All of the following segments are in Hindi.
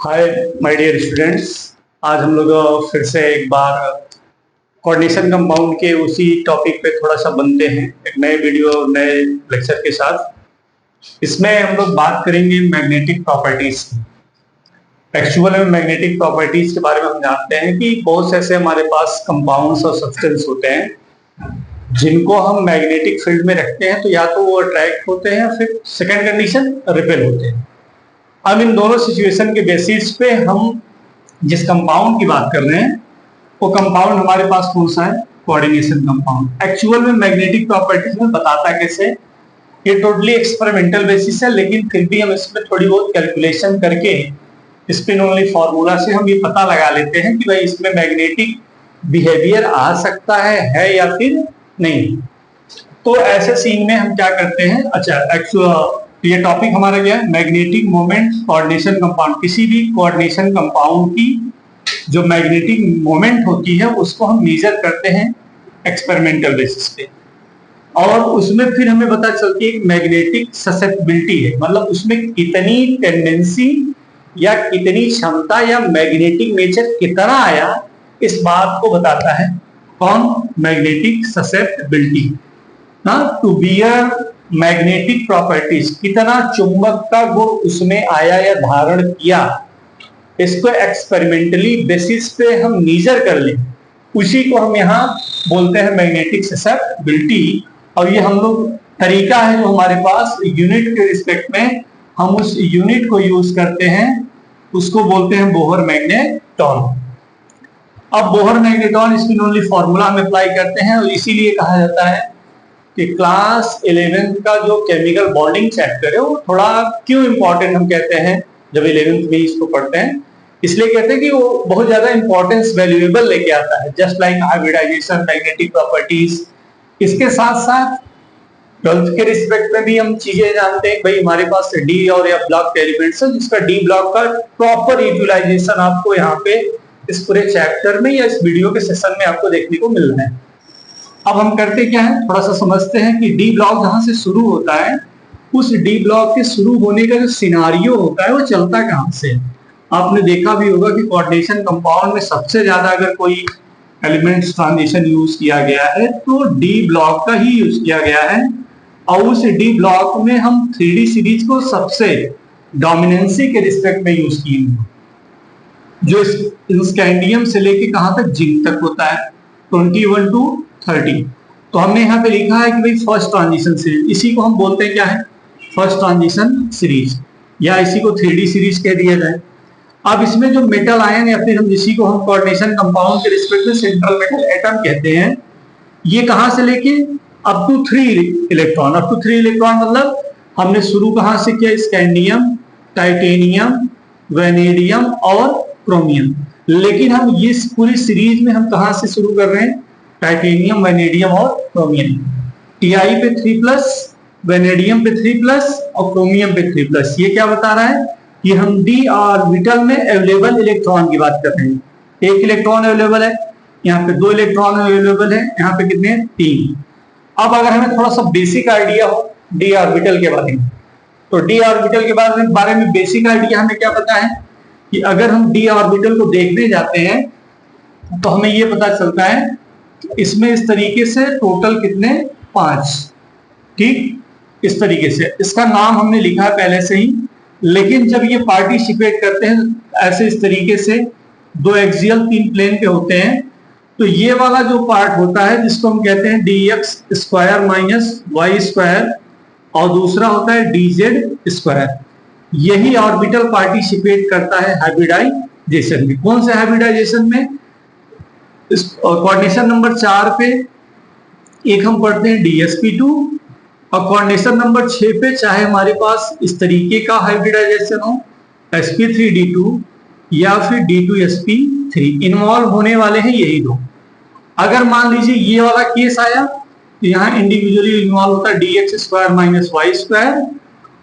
Hi my dear students. आज हम लोग फिर से एक बार कोऑर्डिनेशन कंपाउंड के उसी टॉपिक पे थोड़ा सा बनते हैं एक नए वीडियो नए लेक्चर के साथ। इसमें हम लोग बात करेंगे मैग्नेटिक प्रॉपर्टीज की। एक्चुअल में मैग्नेटिक प्रॉपर्टीज के बारे में हम जानते हैं कि बहुत से ऐसे हमारे पास कंपाउंड्स और सब्सटेंस होते हैं जिनको हम मैग्नेटिक फील्ड में रखते हैं तो या तो वो अट्रैक्ट होते हैं, फिर सेकेंड कंडीशन रिपेल होते हैं। अब इन दोनों सिचुएशन के बेसिस पे हम जिस कंपाउंड की बात कर रहे हैं वो कंपाउंड हमारे पास कौन सा है? Coordination compound. एक्चुअल में मैग्नेटिक प्रॉपर्टीज में बताता कैसे, ये टोटली एक्सपेरिमेंटल बेसिस है, लेकिन फिर भी हम इसमें थोड़ी बहुत कैलकुलेशन करके स्पिन ओनली फॉर्मूला से हम ये पता लगा लेते हैं कि भाई इसमें मैग्नेटिक बिहेवियर आ सकता है या फिर नहीं। तो ऐसे सीन में हम क्या करते हैं, अच्छा ये टॉपिक हमारा क्या है? Magnetic moment coordination compound. किसी भी कोऑर्डिनेशन कंपाउंड की जो मैग्नेटिक मोमेंट होती है उसको हम मेजर करते हैं एक्सपेरिमेंटल बेसिस पे, और उसमें फिर हमें पता चलती है मैग्नेटिक ससेप्टिबिलिटी है, मतलब उसमें कितनी टेंडेंसी या कितनी क्षमता या मैग्नेटिक नेचर कितना आया, इस बात को बताता है कौन? मैग्नेटिक ससेप्टिबिलिटी ना, टू बियर मैग्नेटिक प्रॉपर्टीज, कितना चुंबक का गुण उसमें आया या धारण किया, इसको एक्सपेरिमेंटली बेसिस पे हम मेजर कर लें, उसी को हम यहाँ बोलते हैं मैग्नेटिक ससेप्टिबिलिटी। और ये हम लोग तरीका है जो हमारे पास यूनिट के रिस्पेक्ट में हम उस यूनिट को यूज करते हैं, उसको बोलते हैं बोहर मैग्नेटॉन। अब Bohr magneton spin only formula हम अप्लाई करते हैं, और इसीलिए कहा जाता है कि क्लास 11th का जो केमिकल बॉन्डिंग चैप्टर है वो थोड़ा क्यों इंपॉर्टेंट हम कहते हैं जब 11th में इसको पढ़ते हैं, इसलिए कहते हैं कि वो बहुत ज्यादा इंपॉर्टेंस वैल्यूएबल लेके आता है, just like hybridization, magnetic properties. इसके साथ साथ 12th के रिस्पेक्ट में भी हम चीजें जानते हैं, भाई हमारे पास डी और या ब्लॉक एलिमेंट्स है, जिसका डी ब्लॉक का प्रॉपर यूटिलाइजेशन आपको यहाँ पे इस पूरे चैप्टर में या इस वीडियो के सेशन में आपको देखने को मिल रहा है। अब हम करते क्या है, थोड़ा सा समझते हैं कि डी ब्लॉक जहां से शुरू होता है, उस डी ब्लॉक के शुरू होने का जो सिनारियो होता है वो चलता कहां से? आपने देखा भी होगा कि कोऑर्डिनेशन कंपाउंड में सबसे ज्यादा अगर कोई एलिमेंट्स ट्रांजिशन यूज किया गया है तो डी ब्लॉक का ही यूज किया गया है, और उस डी ब्लॉक में हम 3D सीरीज को सबसे डोमिनेंसी के रिस्पेक्ट में यूज किए हैं, जो स्कैंडियम से लेके कहां तक? जिंक तक होता है, 21 to 30। तो हमने यहाँ पे लिखा है कि भाई फर्स्ट ट्रांजिशन सीरीज, इसी को हम बोलते हैं क्या है? फर्स्ट ट्रांजिशन सीरीज, या इसी को 3D सीरीज कह दिया जाए। अब इसमें जो मेटल आयन या फिर हम जिसी को हम कोऑर्डिनेशन कंपाउंड के रिस्पेक्ट में सेंट्रल मेटल एटम कहते हैं, ये कहां से लेके up to 3 electron, up to 3 electron मतलब हमने शुरू कहां से किया? स्कैंडियम, टाइटेनियम, वेनेडियम और क्रोमियम। लेकिन हम इस पूरी सीरीज में हम कहां से शुरू कर रहे हैं? टाइटेनियम, वेनेडियम और क्रोमियम। टीआई पे 3+, वेनेडियम पे 3+ और क्रोमियम पे 3+। ये क्या बता रहा है कि हम डी ऑर्बिटल में अवेलेबल इलेक्ट्रॉन की बात कर रहे हैं। एक इलेक्ट्रॉन अवेलेबल है, यहाँ पे 2 इलेक्ट्रॉन अवेलेबल है, यहाँ पे कितने? 3। अब अगर हमें थोड़ा सा बेसिक आइडिया हो डी ऑर्बिटल के बारे में, तो डी ऑर्बिटल के बारे में बेसिक आइडिया हमें क्या पता है कि अगर हम डी ऑर्बिटल को देखने जाते हैं तो हमें ये पता चलता है इसमें इस तरीके से टोटल कितने? 5। ठीक, इस तरीके से इसका नाम हमने लिखा है पहले से ही, लेकिन जब ये पार्टिसिपेट करते हैं ऐसे इस तरीके से 2 एक्सियल 3 प्लेन पे होते हैं, तो ये वाला जो पार्ट होता है जिसको हम कहते हैं dx² - y², और दूसरा होता है dz²। यही ऑर्बिटल पार्टिसिपेट करता है हाइब्रिडाइजेशन में। कौन से हाइब्रिडाइजेशन में? कोऑर्डिनेशन नंबर 4 पे एक हम पढ़ते हैं dsp2, और कोऑर्डिनेशन नंबर 6 पे चाहे हमारे पास इस तरीके का हाइब्रिडाइजेशन हो sp3d2 या फिर d2sp3, इन्वॉल्व होने वाले हैं यही दो। अगर मान लीजिए ये वाला केस आया तो यहाँ इंडिविजुअली इन्वॉल्व होता है dx² - y²,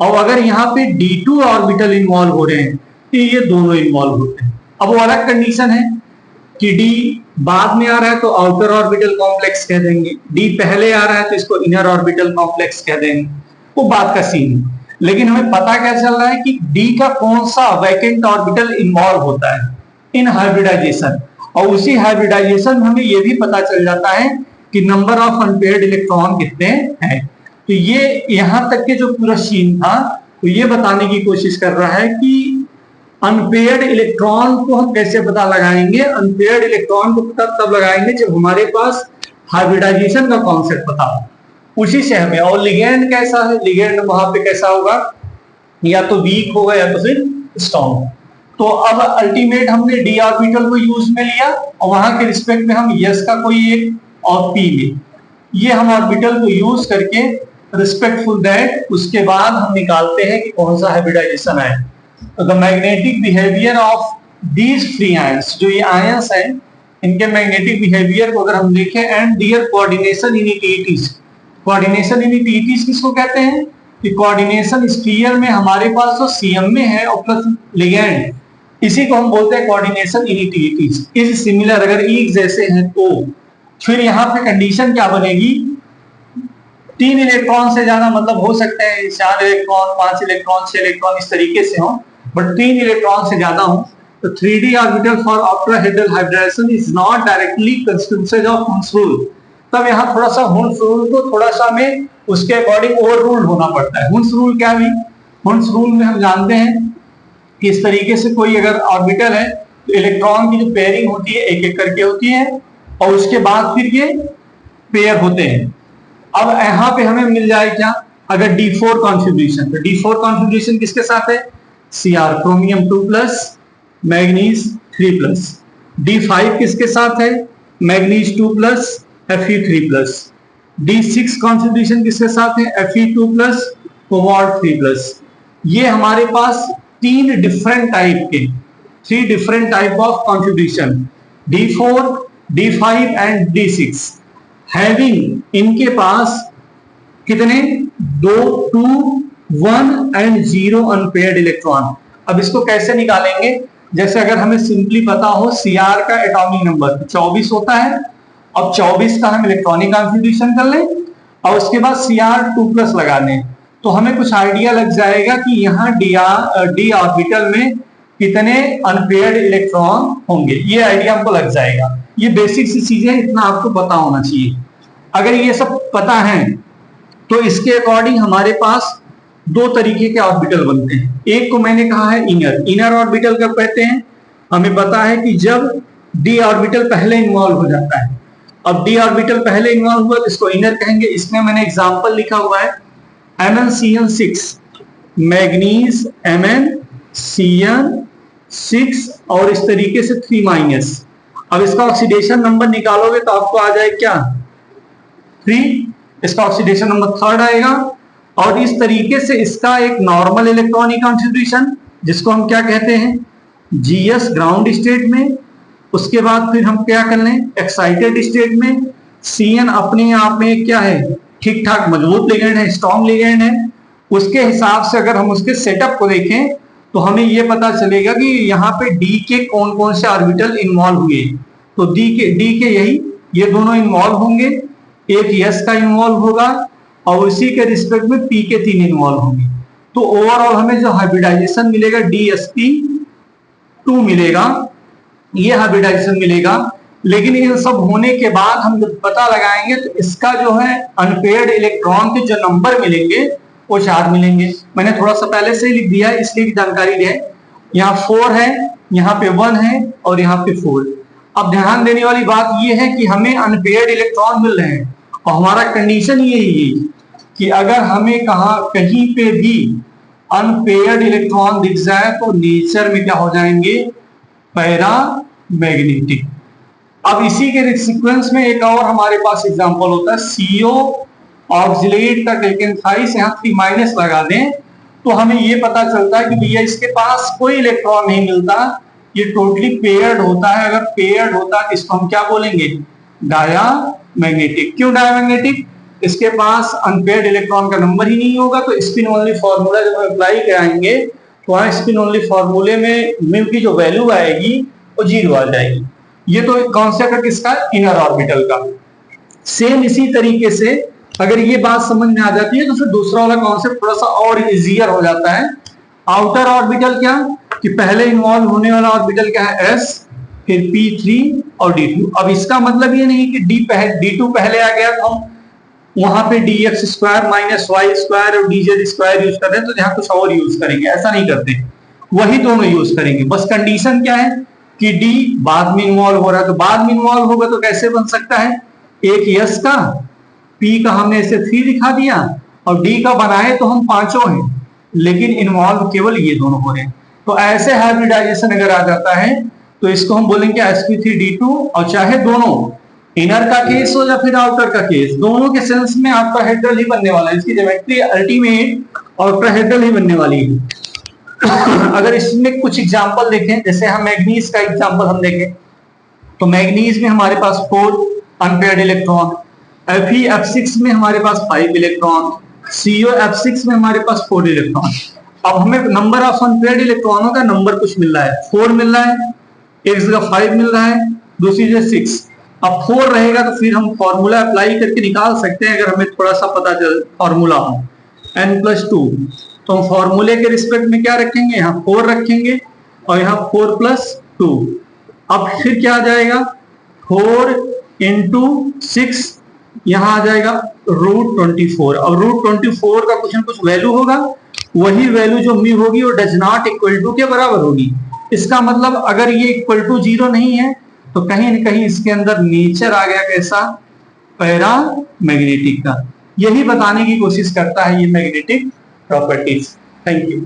और अगर यहाँ पे d2 ऑर्बिटल इन्वॉल्व हो रहे हैं तो ये दोनों इन्वॉल्व होते हैं। अब वो अलग कंडीशन है कि डी बाद में आ रहा है तो आउटर ऑर्बिटल कॉम्प्लेक्स कह देंगे, डी पहले आ रहा है तो इसको इनर ऑर्बिटल कॉम्प्लेक्स कह देंगे, वो बात का सीन है। लेकिन हमें पता क्या चल रहा है कि डी का कौन सा वैकेंट ऑर्बिटल इन्वॉल्व होता है इन हाइब्रिडाइजेशन, और उसी हाइब्रिडाइजेशन में हमें यह भी पता चल जाता है कि नंबर ऑफ अनपेयर्ड इलेक्ट्रॉन कितने हैं। तो ये यहां तक के जो पूरा सीन था तो ये बताने की कोशिश कर रहा है कि अनपेयर्ड इलेक्ट्रॉन को हम कैसे पता लगाएंगे। अनपेयर्ड इलेक्ट्रॉन को पता तब लगाएंगे जब हमारे पास हाइब्रिडाइजेशन का कॉन्सेप्ट पता हो, उसी से हमें। और लिगेंड कैसा है, लिगेंड वहां पे कैसा होगा, या तो वीक होगा या तो फिर स्ट्रॉन्ग। तो अब अल्टीमेट हमने डी ऑर्बिटल को यूज में लिया और वहां के रिस्पेक्ट में हम यस का कोई एक और पी ले, ये हम ऑर्बिटल को यूज करके रिस्पेक्टफुल दैट उसके बाद हम निकालते हैं कि कौन सा हाइब्रिडाइजेशन है। तो the magnetic behaviour of these free ions, जो ये आयंस हैं इनके मैग्नेटिक बिहेवियर को अगर हम देखें, and their coordination inequities. Coordination inequities किसको कहते हैं कि कोऑर्डिनेशन स्फीयर में हमारे पास जो सीएम में है और प्लस लिगेंड, इसी को हम बोलते हैं कोऑर्डिनेशन इनिक्विटीज। इज सिमिलर, अगर एक जैसे हैं तो फिर यहाँ पे कंडीशन क्या बनेगी, 3 इलेक्ट्रॉन से ज्यादा, मतलब हो सकते हैं 4 इलेक्ट्रॉन, 5 इलेक्ट्रॉन, 6 इलेक्ट्रॉन इस तरीके से हो, बट 3 इलेक्ट्रॉन से ज्यादा हो तो 3d orbital for octahedral hybridization is not directly consequence of Hund's rule. तब यहाँ थोड़ा सा हुन्स रूल को थोड़ा सा हमें उसके अकॉर्डिंग ओवर रूल होना पड़ता है। हुन्स रूल क्या है, हुन्स रूल में हम जानते हैं कि इस तरीके से कोई अगर ऑर्बिटल है तो इलेक्ट्रॉन की जो पेयरिंग होती है एक एक करके होती है और उसके बाद फिर ये पेयर होते हैं। अब यहाँ पे हमें मिल जाए क्या, अगर D4 कॉन्फ़िगरेशन, तो D4 कॉन्फ़िगरेशन किसके साथ है, Cr क्रोमियम 2+, मैग्नीज 3+। D5 किसके साथ है, मैग्नीज 2+, Fe3+। D6 कॉन्फ़िगरेशन किसके साथ है, Fe2+, कोबाल्ट 3+। ये हमारे पास 3 डिफरेंट टाइप के, 3 different type of configuration, D4, D5 and D6 having, इनके पास कितने, 2, 1 एंड 0 अनपेयर्ड इलेक्ट्रॉन। अब इसको कैसे निकालेंगे, जैसे अगर हमें सिंपली पता हो Cr का एटॉमिक नंबर 24 होता है, अब 24 का हम इलेक्ट्रॉनिक कॉन्फ़िगरेशन कर लें और उसके बाद Cr2+ लगा लें तो हमें कुछ आइडिया लग जाएगा कि यहाँ डी ऑर्बिटल में कितने अनपेयर्ड इलेक्ट्रॉन होंगे, ये आइडिया हमको लग जाएगा। ये बेसिक सी चीजें, इतना आपको पता होना चाहिए। अगर ये सब पता है तो इसके अकॉर्डिंग हमारे पास 2 तरीके के ऑर्बिटल बनते हैं। एक को मैंने कहा है इनर ऑर्बिटल कब कहते हैं, हमें पता है कि जब डी ऑर्बिटल पहले इन्वॉल्व हो जाता है। अब डी ऑर्बिटल पहले इन्वॉल्व हुआ तो इसको इनर कहेंगे। इसमें मैंने एग्जांपल लिखा हुआ है MnCn6, मैग्नीज MnCn6 और इस तरीके से 3-। अब इसका ऑक्सीडेशन नंबर निकालोगे तो आपको आ जाए क्या, 3, इसका ऑक्सीडेशन नंबर 3rd आएगा। और इस तरीके से इसका एक नॉर्मल इलेक्ट्रॉनिक कॉन्फ़िगरेशन जिसको हम क्या कहते हैं, GS ग्राउंड स्टेट में, उसके बाद फिर हम क्या कर लें एक्साइटेड स्टेट में। Cn अपने आप में क्या है, ठीक ठाक मजबूत लिगेंड है, स्ट्रॉन्ग लिगेंड है। उसके हिसाब से अगर हम उसके सेटअप को देखें तो हमें यह पता चलेगा कि यहाँ पे डी के कौन कौन से ऑर्बिटल इन्वॉल्व हुए, तो डी के यही ये दोनों इन्वॉल्व होंगे, एक यस का इन्वॉल्व होगा और उसी के रिस्पेक्ट में पी के 3 इन्वॉल्व होंगे। तो ओवरऑल हमें जो हाइब्रिडाइजेशन मिलेगा DsP2 मिलेगा, ये हाइब्रिडाइजेशन मिलेगा। लेकिन इन सब होने के बाद हम जब पता लगाएंगे तो इसका जो है अनपेयर्ड इलेक्ट्रॉन के जो नंबर मिलेंगे वो 4 मिलेंगे। मैंने थोड़ा सा पहले से ही लिख दिया है इसलिए जानकारी है। यहाँ 4 है, यहाँ पे 1 है और यहाँ पे 4। अब ध्यान देने वाली बात यह है कि हमें अनपेयर्ड इलेक्ट्रॉन मिल रहे हैं और हमारा कंडीशन यही है कि अगर हमें कहीं पे भी अनपेयर्ड इलेक्ट्रॉन दिख जाए तो नेचर में क्या हो जाएंगे, पैरामैग्नेटिक। अब इसी के सीक्वेंस में एक और हमारे पास एग्जांपल होता है CO ऑक्सिलेट का टेल्केनथाइस, यहाँ 3- लगा दें तो हमें ये पता चलता है कि भैया इसके पास कोई इलेक्ट्रॉन नहीं मिलता, ये टोटली पेयर्ड होता है। अगर पेयर्ड होता है इसको हम क्या बोलेंगे, डायामैग्नेटिक। क्यों डायामैग्नेटिक, इसके पास अनपेयर्ड इलेक्ट्रॉन का नंबर ही नहीं होगा तो स्पिन ओनली फॉर्मूला जब अप्लाई कराएंगे तो वहां स्पिन ओनली फॉर्मूले में म्यू की जो वैल्यू आएगी वो 0 आ जाएगी। ये तो कॉन्सेप्ट है किसका, इनर ऑर्बिटल का। सेम इसी तरीके से अगर ये बात समझ में आ जाती है तो फिर दूसरा वाला कॉन्सेप्ट थोड़ा सा और इजियर हो जाता है। आउटर ऑर्बिटल क्या, कि पहले इन्वॉल्व होने वाला ऑर्बिटल क्या है, s, फिर p3 और d2। अब इसका मतलब ये नहीं कि d2 पहले आ गया तो हम वहां पे dx square minus Y square और dz स्क्वायर यूज कर रहे हैं तो यहाँ कुछ और यूज करेंगे, ऐसा नहीं करते, वही दोनों यूज करेंगे। बस कंडीशन क्या है कि d बाद में इन्वॉल्व हो रहा है, तो बाद में इन्वॉल्व होगा तो कैसे बन सकता है, एक s का, p का हमने इसे 3 दिखा दिया और d का बनाए तो हम पांचों हैं, लेकिन इन्वॉल्व केवल ये दोनों हो रहे हैं। तो ऐसे हाइब्रिडाइजेशन अगर आ जाता है तो इसको हम बोलेंगे sp3d2, और चाहे दोनों इनर का केस हो या फिर आउटर का केस, दोनों के सेंस में आपका हेड्रल ही बनने वाला है, इसकी ज्योमेट्री अल्टीमेट आउटर हेड्रल ही बनने वाली है। अगर इसमें कुछ एग्जांपल देखें, जैसे हम मैग्नीज का एग्जांपल हम देखें तो मैग्नीज में हमारे पास 4 अनपेयर्ड इलेक्ट्रॉन, Fe(F6) में हमारे पास 5 इलेक्ट्रॉन, CuF6 में हमारे पास 4 इलेक्ट्रॉन। अब हमें नंबर ऑफ अनपेयर्ड इलेक्ट्रॉनों का नंबर कुछ मिल रहा है, 4 मिल रहा है, एक जगह 5 मिल रहा है, दूसरी जगह 6। अब 4 रहेगा तो फिर हम फॉर्मूला अप्लाई करके निकाल सकते हैं, अगर हमें थोड़ा सा पता चल फॉर्मूला हो, n+2। तो हम फॉर्मूले के रिस्पेक्ट में क्या रखेंगे, यहाँ 4 रखेंगे और यहाँ 4+2। अब फिर क्या आ जाएगा, 4 × 6, यहाँ आ जाएगा √24। अब √24 का कुछ ना कुछ वैल्यू होगा, वही वैल्यू जो मी होगी वो डज नॉट इक्वल टू के बराबर होगी। इसका मतलब अगर ये इक्वल टू 0 नहीं है तो कहीं न कहीं इसके अंदर नेचर आ गया कैसा, पैरामैग्नेटिक का। यही बताने की कोशिश करता है ये मैग्नेटिक प्रॉपर्टीज। Thank you.